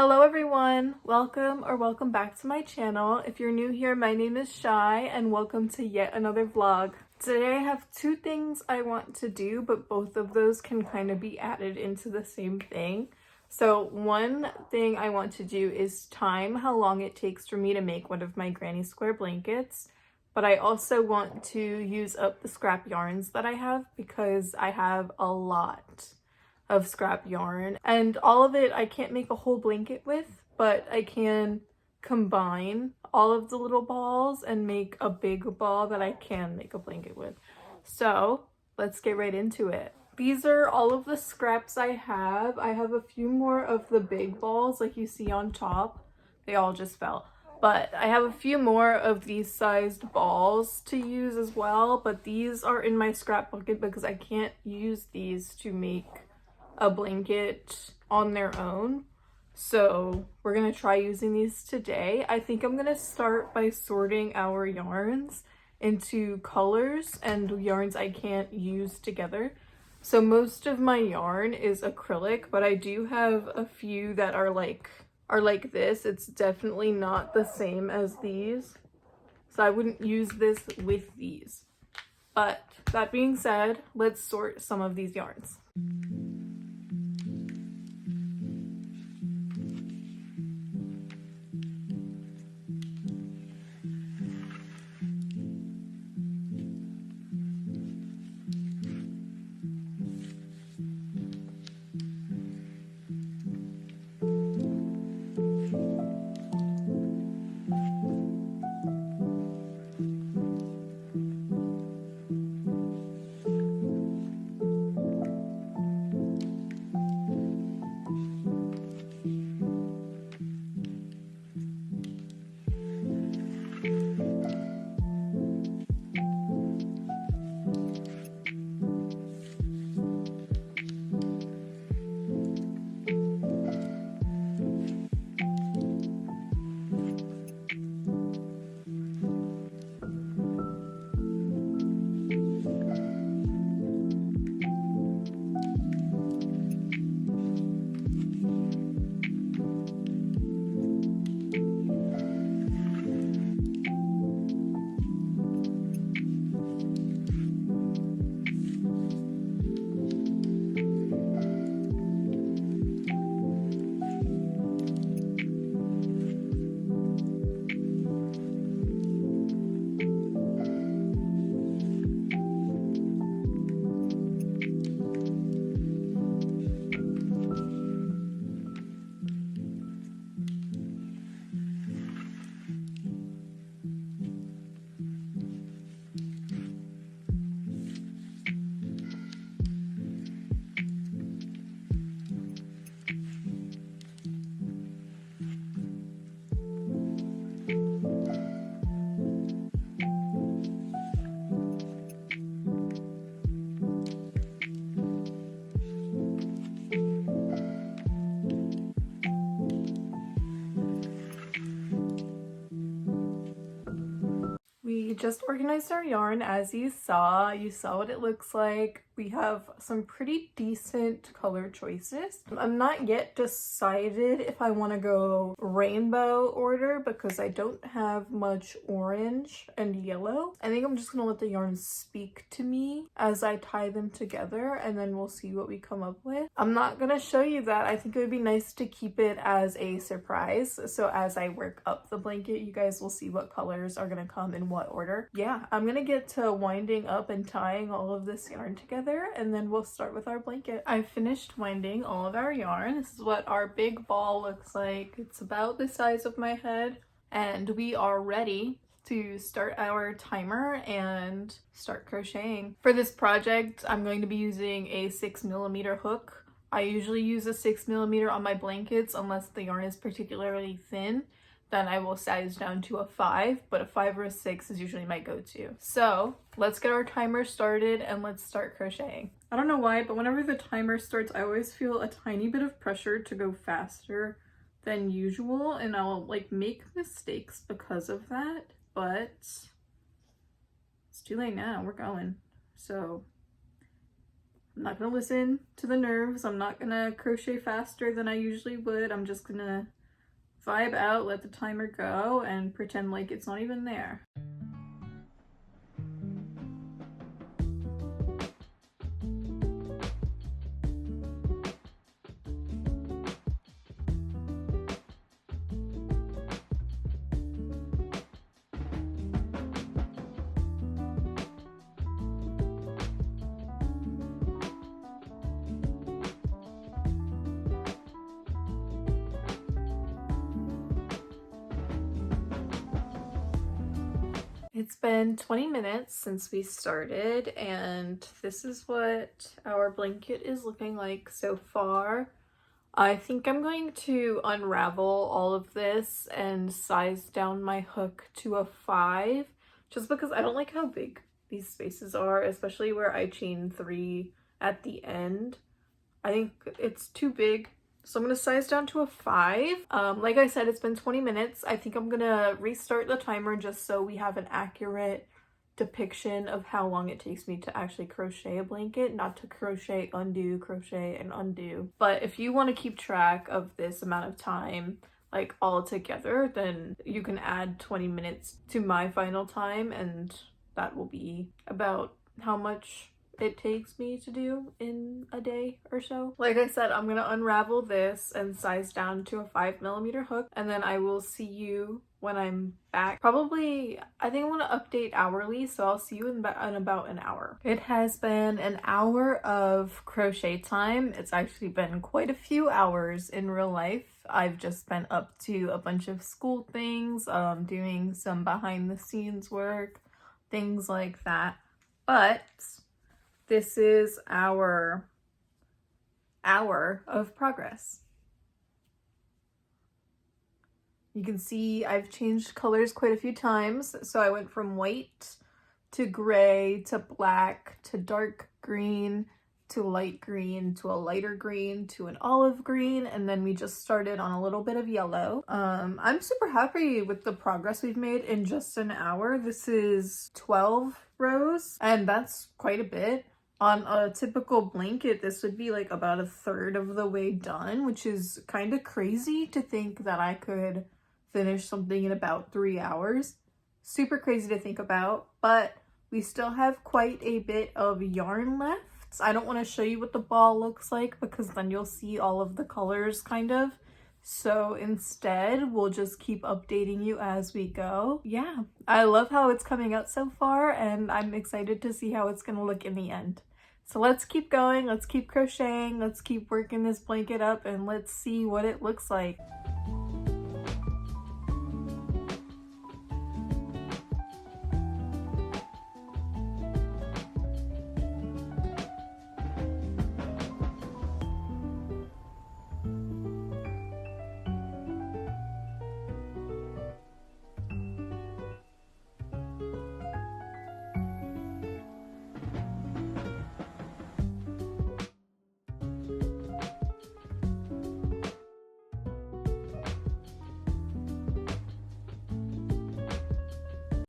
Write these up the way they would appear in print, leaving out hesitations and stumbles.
Hello everyone, welcome back to my channel. If you're new here, my name is Shy and welcome to yet another vlog. Today I have two things I want to do, but both of those can kind of be added into the same thing. So one thing I want to do is time how long it takes for me to make one of my granny square blankets, but I also want to use up the scrap yarns that I have because I have a lot of scrap yarn, and all of it I can't make a whole blanket with, but I can combine all of the little balls and make a big ball that I can make a blanket with. So let's get right into it. These are all of the scraps I have. I have a few more of the big balls like you see on top. They all just fell. But I have a few more of these sized balls to use as well, but these are in my scrap bucket because I can't use these to make a blanket on their own. So we're gonna try using these today. I think I'm gonna start by sorting our yarns into colors and yarns I can't use together. So most of my yarn is acrylic, but I do have a few that are like this. It's definitely not the same as these, so I wouldn't use this with these. But that being said, let's sort some of these yarns. We just organized our yarn as you saw. You saw what it looks like. We have some pretty decent color choices. I'm not yet decided if I want to go rainbow order because I don't have much orange and yellow. I think I'm just going to let the yarns speak to me as I tie them together, and then we'll see what we come up with. I'm not going to show you that. I think it would be nice to keep it as a surprise. So as I work up the blanket, you guys will see what colors are going to come in what order. Yeah, I'm going to get to winding up and tying all of this yarn together, and then we'll start with our blanket. I finished winding all of our yarn. This is what our big ball looks like. It's about the size of my head, and we are ready to start our timer and start crocheting. For this project, I'm going to be using a 6mm hook. I usually use a 6mm on my blankets unless the yarn is particularly thin. Then I will size down to a 5, but a 5 or a 6 is usually my go-to. So let's get our timer started and let's start crocheting. I don't know why, but whenever the timer starts, I always feel a tiny bit of pressure to go faster than usual, and I'll like make mistakes because of that, but it's too late now. We're going. So I'm not gonna listen to the nerves. I'm not gonna crochet faster than I usually would. I'm just gonna vibe out, let the timer go, and pretend like it's not even there. It's been 20 minutes since we started, and this is what our blanket is looking like so far. I think I'm going to unravel all of this and size down my hook to a 5, just because I don't like how big these spaces are, especially where I chain 3 at the end. I think it's too big. So I'm going to size down to a 5. Like I said, it's been 20 minutes. I think I'm going to restart the timer just so we have an accurate depiction of how long it takes me to actually crochet a blanket, not to crochet, crochet, and undo. But if you want to keep track of this amount of time, like all together, then you can add 20 minutes to my final time, and that will be about how much it takes me to do in a day or so. Like I said, I'm gonna unravel this and size down to a 5mm hook, and then I will see you when I'm back. Probably, I think I want to update hourly, so I'll see you in about an hour. It has been an hour of crochet time. It's actually been quite a few hours in real life. I've just been up to a bunch of school things, doing some behind the scenes work, things like that. But this is our hour of progress. You can see I've changed colors quite a few times. So I went from white to gray to black to dark green to light green to a lighter green to an olive green, and then we just started on a little bit of yellow. I'm super happy with the progress we've made in just an hour. This is 12 rows, and that's quite a bit. On a typical blanket, this would be like about a third of the way done, which is kind of crazy to think that I could finish something in about 3 hours. Super crazy to think about, but we still have quite a bit of yarn left. I don't want to show you what the ball looks like because then you'll see all of the colors kind of. So instead, we'll just keep updating you as we go. Yeah, I love how it's coming out so far, and I'm excited to see how it's going to look in the end. So let's keep going, let's keep crocheting, let's keep working this blanket up, and let's see what it looks like.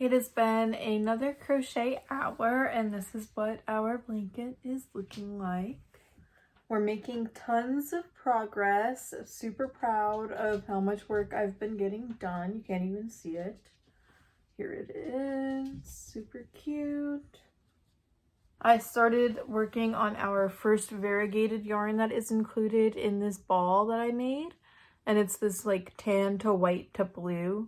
It has been another crochet hour, and this is what our blanket is looking like. We're making tons of progress. Super proud of how much work I've been getting done. You can't even see it. Here it is. Super cute. I started working on our first variegated yarn that is included in this ball that I made, and it's this like tan to white to blue.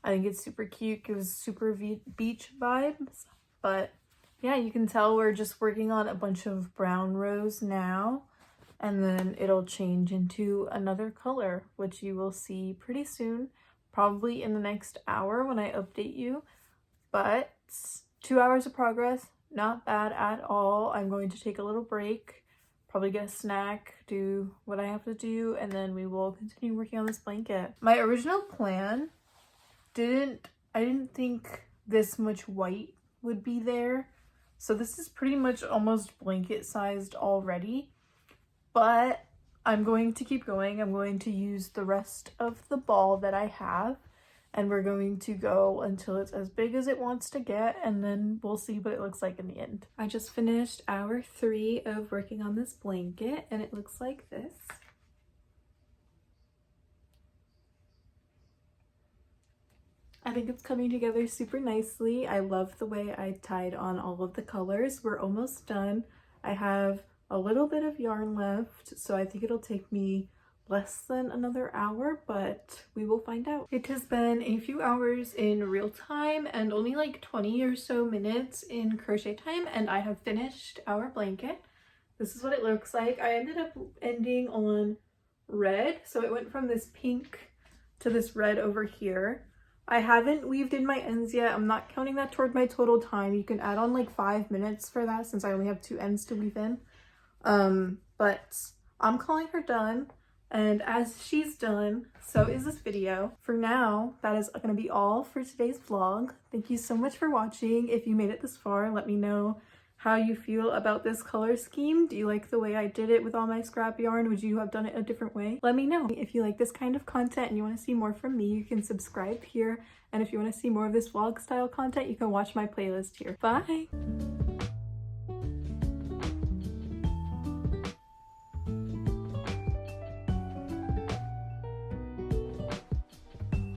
I think it's super cute, gives super beach vibes. But yeah, you can tell we're just working on a bunch of brown rows now, and then it'll change into another color, which you will see pretty soon, probably in the next hour when I update you. But 2 hours of progress, not bad at all. I'm going to take a little break, probably get a snack, do what I have to do, and then we will continue working on this blanket. My original plan I didn't think this much white would be there. So this is pretty much almost blanket sized already, but I'm going to keep going. I'm going to use the rest of the ball that I have, and we're going to go until it's as big as it wants to get, and then we'll see what it looks like in the end. I just finished hour 3 of working on this blanket, and it looks like this. I think it's coming together super nicely. I love the way I tied on all of the colors. We're almost done. I have a little bit of yarn left, so I think it'll take me less than another hour, but we will find out. It has been a few hours in real time and only like 20 or so minutes in crochet time, and I have finished our blanket. This is what it looks like. I ended up ending on red, so it went from this pink to this red over here. I haven't weaved in my ends yet. I'm not counting that toward my total time. You can add on like 5 minutes for that since I only have 2 ends to weave in. But I'm calling her done. And as she's done, so is this video. For now, that is going to be all for today's vlog. Thank you so much for watching. If you made it this far, let me know how you feel about this color scheme. Do you like the way I did it with all my scrap yarn? Would you have done it a different way? Let me know. If you like this kind of content and you want to see more from me, you can subscribe here. And if you want to see more of this vlog style content, you can watch my playlist here. Bye!